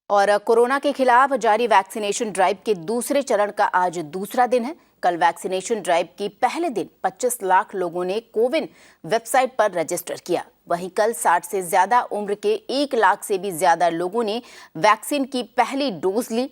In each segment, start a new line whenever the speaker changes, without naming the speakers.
और कोरोना के खिलाफ जारी वैक्सीनेशन ड्राइव के दूसरे चरण का आज दूसरा दिन है। कल वैक्सीनेशन ड्राइव की पहले दिन 25 लाख लोगों ने कोविन वेबसाइट पर रजिस्टर किया। वहीं कल 60 से ज्यादा उम्र के 1 लाख से भी ज्यादा लोगों ने वैक्सीन की पहली डोज ली।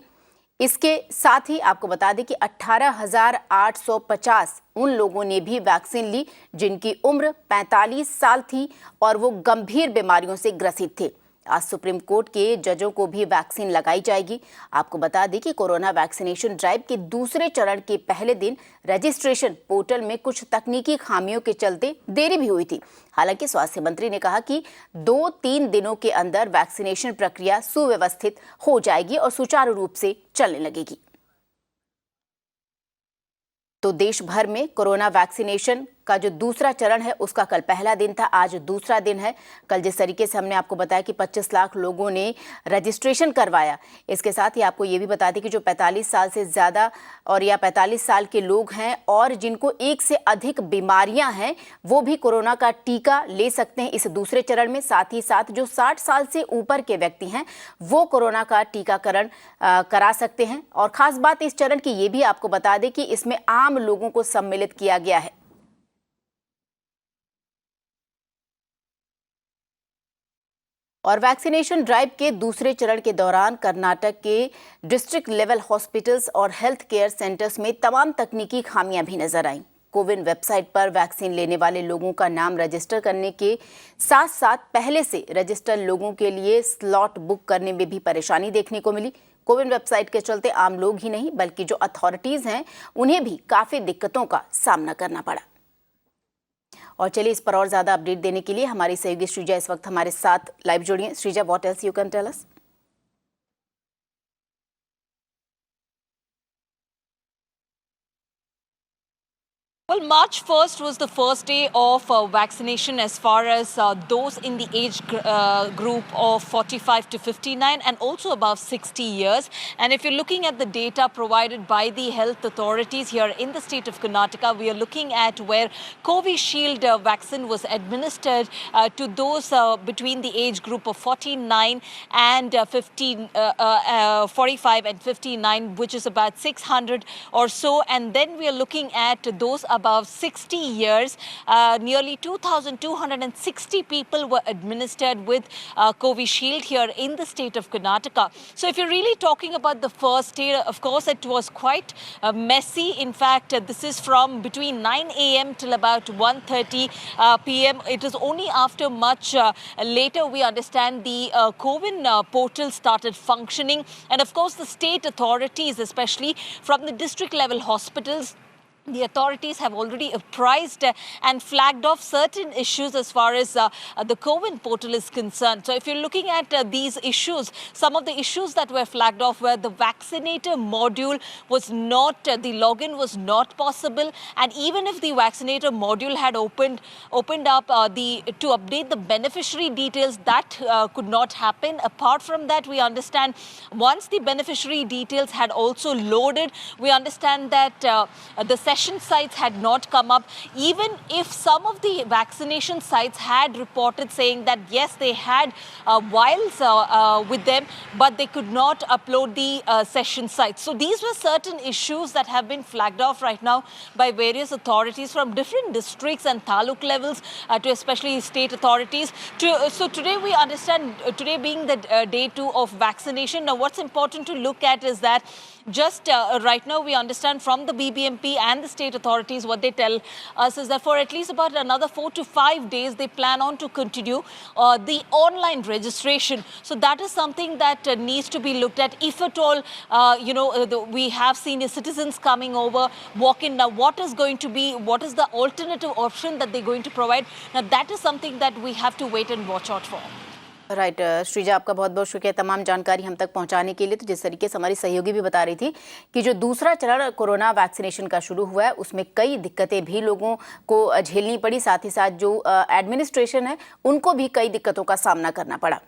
इसके साथ ही आपको बता दें कि 18,850 उन लोगों ने भी वैक्सीन ली जिनकी उम्र 45 साल थी और वो गंभीर बीमारियों से ग्रसित थे। आज सुप्रीम कोर्ट के जजों को भी वैक्सीन लगाई जाएगी। आपको बता दें कि कोरोना वैक्सीनेशन ड्राइव के दूसरे चरण के पहले दिन रजिस्ट्रेशन पोर्टल में कुछ तकनीकी खामियों के चलते देरी भी हुई थी। हालांकि स्वास्थ्य मंत्री ने कहा कि 2-3 दिनों के अंदर वैक्सीनेशन प्रक्रिया सुव्यवस्थित हो जाएगी और सुचारू रूप से चलने लगेगी। तो देश भर में कोरोना वैक्सीनेशन का जो दूसरा चरण है उसका कल पहला दिन था, आज दूसरा दिन है। कल जिस तरीके से हमने आपको बताया कि 25 लाख लोगों ने रजिस्ट्रेशन करवाया, इसके साथ ही आपको ये भी बता दें कि जो 45 साल से ज़्यादा और या 45 साल के लोग हैं और जिनको एक से अधिक बीमारियां हैं वो भी कोरोना का टीका ले सकते हैं इस दूसरे चरण में। साथ ही साथ जो 60 साल से ऊपर के व्यक्ति हैं वो कोरोना का टीकाकरण करा सकते हैं। और ख़ास बात इस चरण की ये भी आपको बता दें कि इसमें आम लोगों को सम्मिलित किया गया है। और वैक्सीनेशन ड्राइव के दूसरे चरण के दौरान कर्नाटक के डिस्ट्रिक्ट लेवल हॉस्पिटल्स और हेल्थ केयर सेंटर्स में तमाम तकनीकी खामियां भी नजर आईं। कोविन वेबसाइट पर वैक्सीन लेने वाले लोगों का नाम रजिस्टर करने के साथ साथ पहले से रजिस्टर्ड लोगों के लिए स्लॉट बुक करने में भी परेशानी देखने को मिली। कोविन वेबसाइट के चलते आम लोग ही नहीं बल्कि जो अथॉरिटीज हैं उन्हें भी काफी दिक्कतों का सामना करना पड़ा। और चलिए इस पर और ज्यादा अपडेट देने के लिए हमारी सहयोगी श्रीजा इस वक्त हमारे साथ लाइव जुड़ी हैं। Sreeja, what else you can tell us?
Well, March 1st was the first day of vaccination as far as those in the age group of 45 to 59 and also above 60 years. And if you're looking at the data provided by the health authorities here in the state of Karnataka, we are looking at where Covishield vaccine was administered to those between the age group of 49 and 45 and 59, which is about 600 or so. And then we are looking at those above 60 years. Nearly 2,260 people were administered with Covishield here in the state of Karnataka. So if you're really talking about the first day, of course, it was quite messy. In fact, this is from between 9 a.m. till about 1:30 p.m. It is only after much later we understand the Cowin portal started functioning. And of course, the state authorities, especially from the district level hospitals, the authorities have already apprised and flagged off certain issues as far as the Cowin portal is concerned. So if you're looking at these issues, some of the issues that were flagged off were the vaccinator module was not, the login was not possible. And even if the vaccinator module had opened up to update the beneficiary details, that could not happen. Apart from that, we understand once the beneficiary details had also loaded, we understand that the session sites had not come up. Even if some of the vaccination sites had reported saying that yes, they had vials with them, but they could not upload the session sites. So these were certain issues that have been flagged off right now by various authorities from different districts and taluk levels to especially state authorities. So today we understand, today being the day 2 of vaccination. Now what's important to look at is that just right now we understand from the BBMP and the state authorities, what they tell us is that for at least about another 4 to 5 days, they plan on to continue the online registration. So that is something that needs to be looked at. If at all, we have senior citizens coming over, walk in. Now, what is going to be, what is the alternative option that they're going to provide? Now, that is something that we have to wait and watch out for.
Right Sreeja, आपका बहुत बहुत शुक्रिया तमाम जानकारी हम तक पहुंचाने के लिए। तो जिस तरीके से हमारी सहयोगी भी बता रही थी कि जो दूसरा चरण कोरोना वैक्सीनेशन का शुरू हुआ है उसमें कई दिक्कतें भी लोगों को झेलनी पड़ी, साथ ही साथ जो एडमिनिस्ट्रेशन है उनको भी कई दिक्कतों का सामना करना पड़ा।